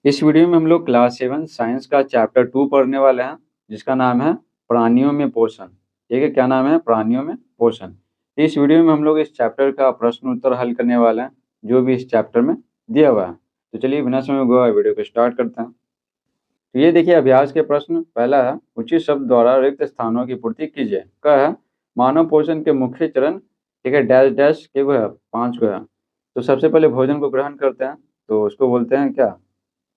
इस वीडियो में हम लोग क्लास 7 साइंस का चैप्टर 2 पढ़ने वाले हैं, जिसका नाम है प्राणियों में पोषण। ठीक है, क्या नाम है? प्राणियों में पोषण। इस वीडियो में हम लोग इस चैप्टर का प्रश्न उत्तर हल करने वाले हैं, जो भी इस चैप्टर में दिया हुआ है। तो चलिए बिना समय गवाए वीडियो को स्टार्ट करते हैं। तो ये देखिए अभ्यास के प्रश्न। पहला है, उचित शब्द द्वारा रिक्त स्थानों की पूर्ति कीजिए। क्या है? मानव पोषण के मुख्य चरण, ठीक है, डैश डैश के वो है, 5 को है। तो सबसे पहले भोजन को ग्रहण करते हैं, तो उसको बोलते हैं क्या?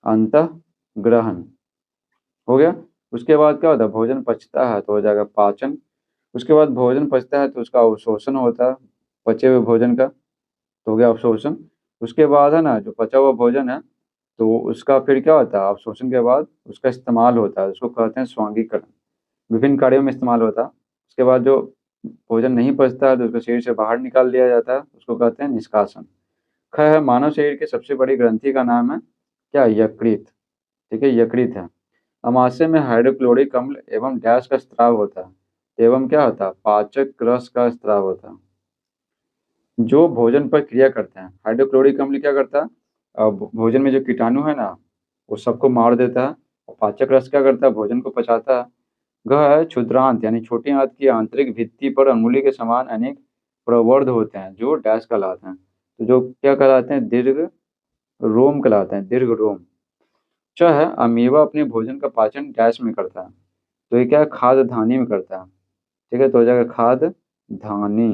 अंतः ग्रहण। हो गया। उसके बाद क्या होता है? भोजन पचता है तो हो जाएगा पाचन। उसके बाद भोजन पचता है तो उसका अवशोषण होता है, पचे हुए भोजन का, तो हो गया अवशोषण। उसके बाद है ना, जो पचा हुआ भोजन है तो उसका फिर क्या होता है? अवशोषण के बाद उसका इस्तेमाल होता है, उसको कहते हैं स्वांगीकरण। विभिन्न कार्यों में इस्तेमाल होता है। उसके बाद जो भोजन नहीं पचता है तो उसको शरीर से बाहर निकाल दिया जाता है, उसको कहते हैं निष्कासन। ख है, मानव शरीर की सबसे बड़ी ग्रंथि का नाम है क्या? यकृत। ठीक है, यकृत है। अमाशय में हाइड्रोक्लोरिक अम्ल एवं डैश का स्त्राव होता है, एवं क्या होता है? पाचक रस का स्त्राव होता है। जो भोजन पर क्रिया करते हैं, हाइड्रोक्लोरिक अम्ल क्या करता है? भोजन में जो कीटाणु है ना, वो सबको मार देता है। और पाचक रस क्या करता है? भोजन को पचाता है। घ है, क्षुद्रांत यानी छोटी आंत की आंतरिक भित्ति पर अंगुली के समान अनेक प्रवर्ध होते हैं, जो डैश कहलाते हैं। तो जो क्या कहलाते हैं? दीर्घ रोम कहलाते हैं, दीर्घ रोम। च है, अमीबा अपने भोजन का पाचन डैश में करता है, तो ये क्या है? खाद धानी में करता है। ठीक है, तो हो जाएगा खाद धानी।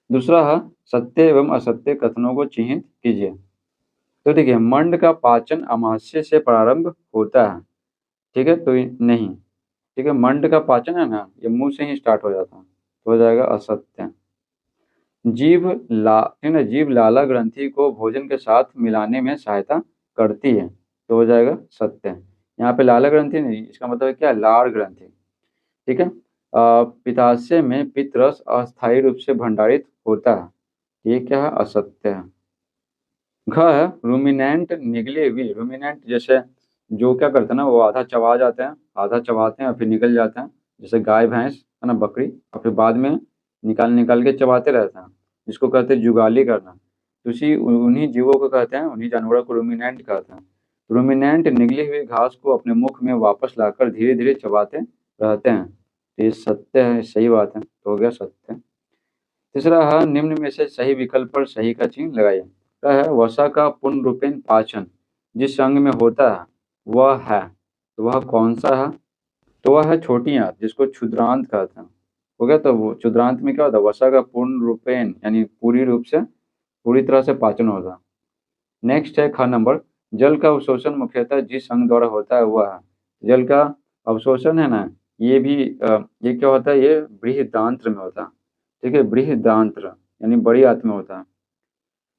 दूसरा है, सत्य एवं असत्य कथनों को चिह्नित कीजिए। तो देखिए, मंड का पाचन अमाशय से प्रारंभ होता है। ठीक है, तो नहीं। ठीक है, मंड का पाचन है ना, ये मुंह से ही स्टार्ट हो जाता है, तो हो जाएगा असत्य। ठीक है, जीभ लाला ग्रंथि को भोजन के साथ मिलाने में सहायता करती है, तो हो जाएगा सत्य। यहाँ पे लाला ग्रंथि नहीं, इसका मतलब है क्या? लार ग्रंथि। ठीक है। पित्ताशय में पित्त रस अस्थायी रूप से भंडारित होता है, ये क्या है? असत्य है। घ है, रूमिनेंट निगले हुए। रूमिनेंट जैसे जो क्या करते हैं ना, वो आधा चबा जाते हैं, आधा चबाते हैं और फिर निकल जाते हैं, जैसे गाय भैंस है ना, बकरी, और फिर बाद में निकाल निकाल के चबाते रहते हैं, जिसको कहते हैं जुगाली करना। तो उसी उन्हीं जीवों को कहते हैं, उन्हीं जानवरों को रूमिनेंट कहते हैं। रूमिनेंट निगली हुई घास को अपने मुख में वापस लाकर धीरे धीरे चबाते रहते हैं, तो ये सत्य है, सही बात है, तो हो गया सत्य। तीसरा है, निम्न में से सही विकल्प पर सही का चिन्ह लगाइए। क्या है? वसा का पूर्ण रूपेण पाचन जिस अंग में होता है वह है, तो वह कौन सा है? तो वह है छोटी आंत, जिसको क्षुद्रांत कहते हैं। हो गया। तो वो क्षुद्रांत में क्या होता है? वसा का पूर्ण रूपेण यानी पूरी रूप से, पूरी तरह से पाचन होता है। नेक्स्ट है ख नंबर, जल का अवशोषण मुख्यतः जिस अंग द्वारा होता है वह है। जल का अवशोषण है ना, ये भी ये क्या होता है? ये बृहदांत्र में होता है। ठीक है, बृहदांत्र यानी बड़ी आंत में होता है।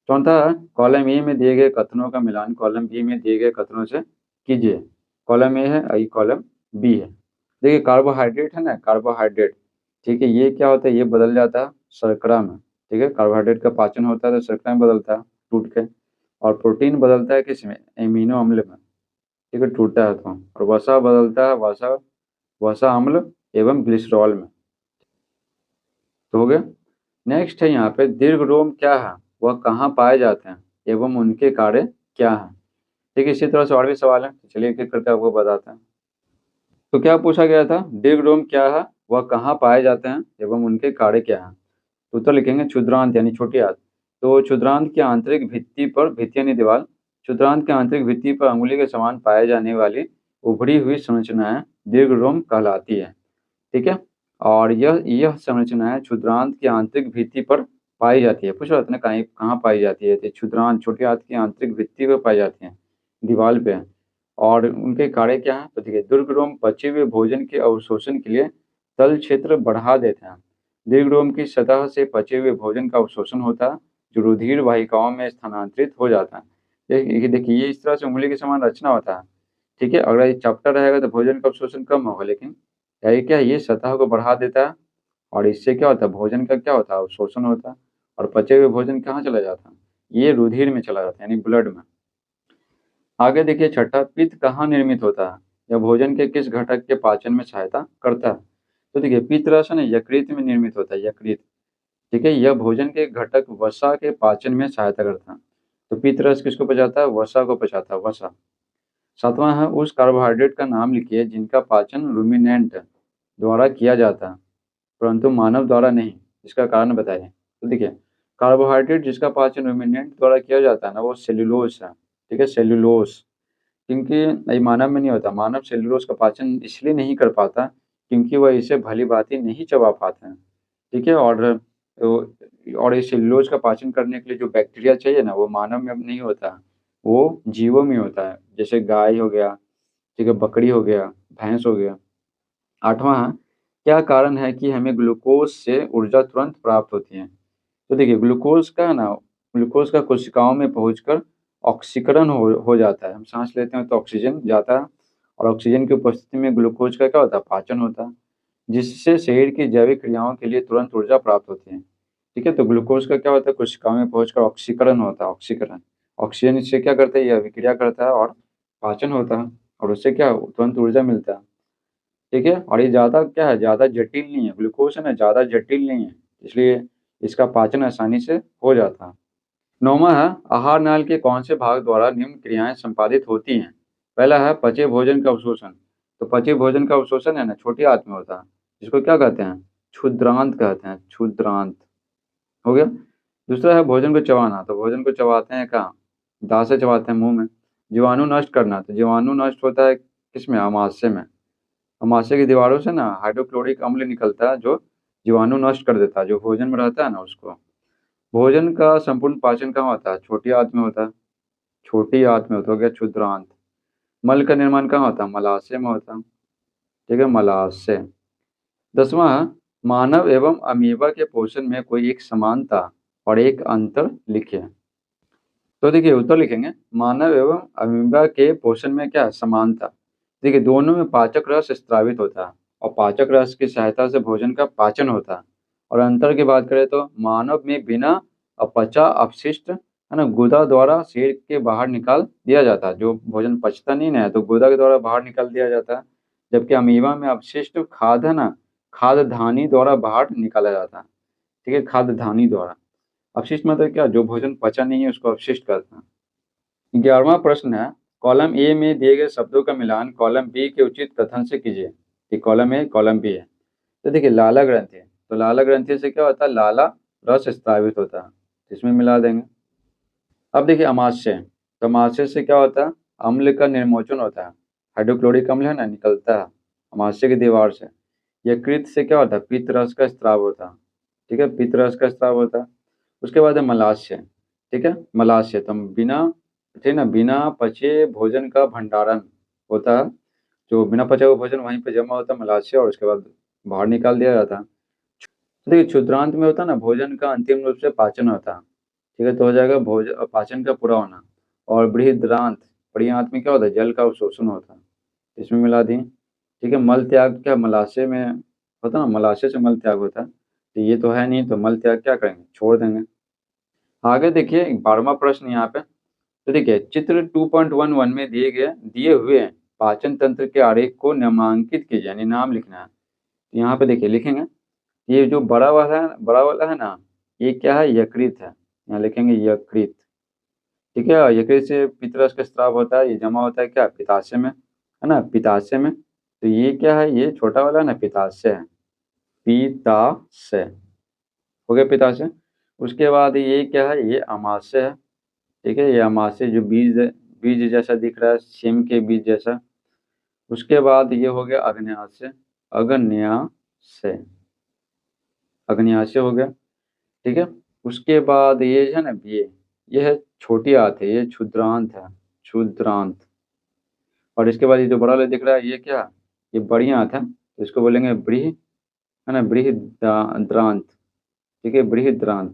चौथा, कॉलम ए में दिए गए कथनों का मिलान कॉलम बी में दिए गए कथनों से कीजिए। कॉलम ए है, आई कॉलम बी है। देखिए कार्बोहाइड्रेट है ना, कार्बोहाइड्रेट, ठीक है, ये क्या होता है? ये बदल जाता है शर्करा में। ठीक है, कार्बोहाइड्रेट का पाचन होता है तो शर्करा में बदलता है टूट के। और प्रोटीन बदलता है किसमें? एमिनो अम्ल में। ठीक है, टूटता है तो। और वसा बदलता है वसा वसा अम्ल एवं ग्लिसरॉल में, तो हो गया। नेक्स्ट है यहाँ पे, दीर्घ रोम क्या है? वह कहाँ पाए जाते हैं एवं उनके कार्य क्या है? ठीक है, इसी तरह से और भी सवाल है, चलिए एक एक करके आपको बताते हैं। तो क्या पूछा गया था? दीर्घ रोम क्या है? वह कहाँ पाए जाते हैं एवं उनके कार्य क्या है? तो उत्तर लिखेंगे क्षुद्रांत यानी छोटी आंत। तो क्षुद्रांत की आंतरिक भित्ति पर, भित्ति यानी दीवार, क्षुद्रांत की आंतरिक भित्ति पर अंगुली के समान पाए जाने वाली उभरी हुई संरचनाएं दीर्घ रोम कहलाती है। ठीक है, और यह संरचनाएं क्षुद्रांत की आंतरिक भित्ति पर पाई जाती है। पूछ रहा था ना, कहीं कहाँ पाई जाती है? तो क्षुद्रांत छोटी आंत की आंतरिक भित्ति पर पाई जाती है, दीवार पे। और उनके कार्य क्या है? तो देखिए, दीर्घ रोम पचे हुए भोजन के अवशोषण के लिए तल क्षेत्र बढ़ा देते हैं। दीर्घ रोम की सतह से पचे हुए भोजन का अवशोषण होता है, जो रुधिर वाहिकाओं में स्थानांतरित हो जाता है। देखिए ये इस तरह से उंगली के समान रचना होता है। ठीक है, अगर ये चपटा रहेगा तो भोजन का अवशोषण कम होगा, लेकिन ये क्या है? ये सतह को बढ़ा देता है, और इससे क्या होता है? भोजन का क्या होता है? अवशोषण होता है। और पचे हुए भोजन कहाँ चला जाता है? ये रुधिर में चला जाता है, यानी ब्लड में। आगे देखिए छठा, पित्त कहाँ निर्मित होता है? यह भोजन के किस घटक के पाचन में सहायता करता है? तो देखिए पित्त रस है ना, यकृत में निर्मित होता है, यकृत। ठीक है, यह भोजन के घटक वसा के पाचन में सहायता करता है। तो पित्त रस किसको पचाता है? वसा को पचाता है, वसा। सातवां है, उस कार्बोहाइड्रेट का नाम लिखिए जिनका पाचन रूमिनेंट द्वारा किया जाता है परंतु मानव द्वारा नहीं, इसका कारण बताइए। तो देखिए, कार्बोहाइड्रेट जिसका पाचन रूमिनेंट द्वारा किया जाता है ना, वो सेल्यूलोज है। ठीक है, सेल्यूलोज। क्योंकि ये मानव में नहीं होता। मानव सेल्यूलोज का पाचन इसलिए नहीं कर पाता क्योंकि वह इसे भली भांति नहीं चबा पाते हैं। ठीक है, और इस सेल्यूलोज का पाचन करने के लिए जो बैक्टीरिया चाहिए ना, वो मानव में नहीं होता, वो जीवों में होता है। जैसे गाय हो गया, ठीक है, बकरी हो गया, भैंस हो गया। आठवां है, क्या कारण है कि हमें ग्लूकोज से ऊर्जा तुरंत प्राप्त होती है? तो देखिए, ग्लूकोज का कोशिकाओं में पहुंचकर ऑक्सीकरण हो जाता है। हम सांस लेते हैं तो ऑक्सीजन जाता है, और ऑक्सीजन की उपस्थिति में ग्लूकोज का क्या होता है? पाचन होता है, जिससे शरीर की जैविक क्रियाओं के लिए तुरंत ऊर्जा प्राप्त होती है। ठीक है, तो ग्लूकोज का क्या होता है? कोशिकाओं में पहुंचकर ऑक्सीकरण होता है, ऑक्सीकरण। ऑक्सीजन इससे क्या करता है? ये अभिक्रिया करता है और पाचन होता है, और उससे क्या तुरंत ऊर्जा मिलता है। ठीक है, और ये ज़्यादा क्या है? ज़्यादा जटिल नहीं है, ग्लूकोज है ना, ज़्यादा जटिल नहीं है, इसलिए इसका पाचन आसानी से हो जाता है। नौवां है, आहार नाल के कौन से भाग द्वारा निम्न क्रियाएं संपादित होती हैं? पहला है पचे भोजन का अवशोषण। तो पचे भोजन का अवशोषण है ना, छोटी आंत में होता है, जिसको क्या कहते हैं? क्षुद्रांत कहते हैं, क्षुद्रांत। हो गया। दूसरा है भोजन को चबाना। तो भोजन को चबाते हैं कहाँ? दांत से चबाते हैं, मुंह में। जीवाणु नष्ट करना। तो जीवाणु नष्ट होता है किसमें? आमाशय में। आमाशय की दीवारों से ना हाइड्रोक्लोरिक अम्ल निकलता है, जो जीवाणु नष्ट कर देता है, जो भोजन में रहता है ना उसको। भोजन का संपूर्ण पाचन कहाँ होता है? छोटी आंत में होता है, छोटी आंत में होता है, हो गया क्षुद्रांत। मल का निर्माण कहाँ होता है? मलाशय में होता है। ठीक है, मलाशय। 10वां है, मानव एवं अमीबा के पोषण में कोई एक समानता और एक अंतर लिखिए। तो देखिए, उत्तर लिखेंगे, मानव एवं अमीबा के पोषण में क्या है? समानता। देखिए, दोनों में पाचक रस स्रावित होता है, और पाचक रस की सहायता से भोजन का पाचन होता है। और अंतर की बात करें तो मानव में बिना अपचा अपशिष्ट है ना, गुदा द्वारा शरीर के बाहर निकाल दिया जाता है। जो भोजन पचता नहीं ना है, तो गुदा के द्वारा बाहर निकाल दिया जाता है। जबकि अमीबा में अपशिष्ट खाद है ना, खाद धानी द्वारा बाहर निकाला जाता है। ठीक है, खाद धानी द्वारा। अपशिष्ट मतलब क्या? जो भोजन पचा नहीं है उसको अपशिष्ट कहते हैं। 11वां प्रश्न है, कॉलम ए में दिए गए शब्दों का मिलान कॉलम बी के उचित कथन से कीजिए। कि कॉलम ए कॉलम बी है। तो देखिए, लाला ग्रंथि। तो लाला ग्रंथि से क्या होता है? लाला रस स्रावित होता है, इसमें मिला देंगे। अब देखिए, अमाशय। तो अमाशय से क्या होता है? अम्ल का निर्मोचन होता है, हाइड्रोक्लोरिक अम्ल है ना, निकलता है अमाशय की दीवार से। यकृत से क्या होता है? पित्त रस का स्राव होता है। ठीक है, पित्त रस का स्राव होता है। उसके बाद है मलाशय। ठीक है, मलाशय तो बिना, ठीक ना, बिना पचे भोजन का भंडारण होता है। जो बिना पचा हुआ भोजन वहीं पे जमा होता है, मलाशय, और उसके बाद बाहर निकाल दिया जाता है। तो देखिए, क्षुद्रांत में होता है ना, भोजन का अंतिम रूप से पाचन होता है। ठीक है, तो हो जाएगा भोजन पाचन का पूरा होना। और बृहदांत, बड़ी आंत में क्या होता है? जल का अवशोषण होता है, इसमें मिला दिए। ठीक है, मल त्याग क्या मलाशय में होता है ना, मलाशय से मल त्याग होता है। तो ये तो है नहीं, तो मल त्याग क्या करेंगे? छोड़ देंगे। आगे देखिए, 12वां प्रश्न यहाँ पे। तो देखिए, चित्र 2.11 में दिए हुए पाचन तंत्र के आरेख को नामांकित कीजिए, यानी नाम लिखना है। तो यहाँ पे देखिए लिखेंगे, ये जो बड़ा वाला है ना, ये क्या है? यकृत है। यहाँ लिखेंगे यकृत। ठीक है, यकृत से पित्तरस का स्राव होता है, ये जमा होता है क्या? पित्ताशय में, है ना, पित्ताशय में। तो ये क्या है? ये छोटा वाला है ना, पित्ताशय है, पित्ताशय। हो गया पित्ताशय। उसके बाद ये क्या है? ये अमाशय है। ठीक है, ये अमाशय जो बीज बीज जैसा दिख रहा है, सेम के बीज जैसा। उसके बाद ये हो गया अग्न्याशय, अग्न्याशय, अग्न्याशय हो गया। ठीक है, उसके बाद ये है ना, ये है छोटी आंत है, ये क्षुद्रांत है, क्षुद्रांत। और इसके बाद ये जो बड़ा वाला दिख रहा है, ये क्या? ये बड़ी आंत है, तो इसको बोलेंगे है ना, बृहद्रांत। ठीक है, बृहद्रांत,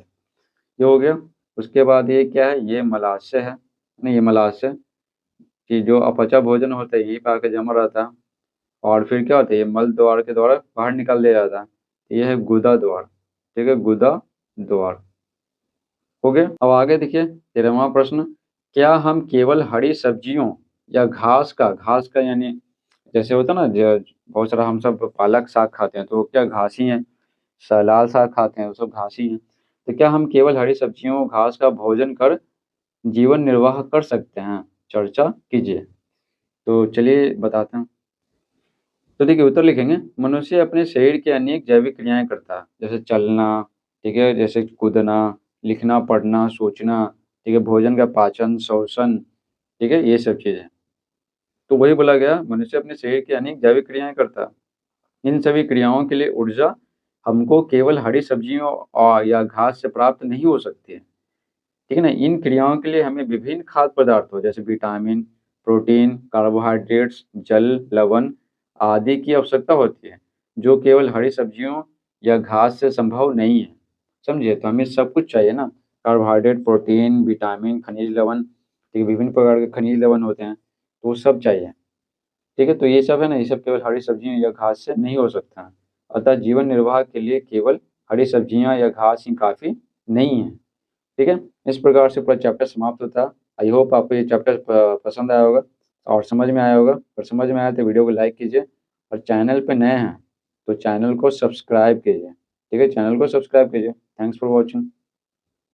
ये हो गया। उसके बाद ये क्या है? ये मलाशय है ना, ये मलाशय, कि जो अपचा भोजन होता है यहीं पे आके जमा रहता है, और फिर क्या होता है? ये मल द्वार के द्वारा बाहर निकाल दिया जाता है। ये है गुदा द्वार। ठीक है, गुदा द्वार। हो गया। अब आगे देखिए, 13वां प्रश्न, क्या हम केवल हरी सब्जियों या घास का यानी जैसे होता है ना, जो बहुत सारा हम सब पालक साग खाते हैं, तो वो क्या घास ही है। लाल साग खाते हैं, वो सब घास ही है। तो क्या हम केवल हरी सब्जियों घास का भोजन कर जीवन निर्वाह कर सकते हैं? चर्चा कीजिए। तो चलिए बताते हैं। तो देखिए उत्तर लिखेंगे, मनुष्य अपने शरीर की अनेक जैविक क्रियाएँ करता है, जैसे चलना, ठीक है? जैसे कूदना, लिखना, पढ़ना, सोचना, ठीक है? भोजन का पाचन, श्वसन, ठीक है? ये सब चीज़ें। तो वही बोला गया, मनुष्य अपने शरीर की अनेक जैविक क्रियाएँ करता है। इन सभी क्रियाओं के लिए ऊर्जा हमको केवल हरी सब्जियों या घास से प्राप्त नहीं हो सकती है। ठीक है ना? इन क्रियाओं के लिए हमें विभिन्न खाद्य पदार्थों जैसे विटामिन, प्रोटीन, कार्बोहाइड्रेट्स, जल, लवण आदि की आवश्यकता होती है, जो केवल हरी सब्जियों या घास से संभव नहीं है। समझे? तो हमें सब कुछ चाहिए ना, कार्बोहाइड्रेट, प्रोटीन, विटामिन, खनिज लवण, ठीक है? विभिन्न प्रकार के खनिज लवण होते हैं, तो वो सब चाहिए। ठीक है? तो ये सब है ना, ये सब केवल हरी सब्जियों या घास से नहीं हो सकता है। अतः जीवन निर्वाह के लिए केवल हरी सब्जियाँ या घास ही काफ़ी नहीं है। ठीक है? इस प्रकार से पूरा चैप्टर समाप्त होता है। आई होप आपको ये चैप्टर पसंद आया होगा और समझ में आया होगा। और समझ में आया तो वीडियो को लाइक कीजिए और चैनल पे नए हैं, तो चैनल को सब्सक्राइब कीजिए। ठीक है? चैनल को सब्सक्राइब कीजिए। Thanks for watching.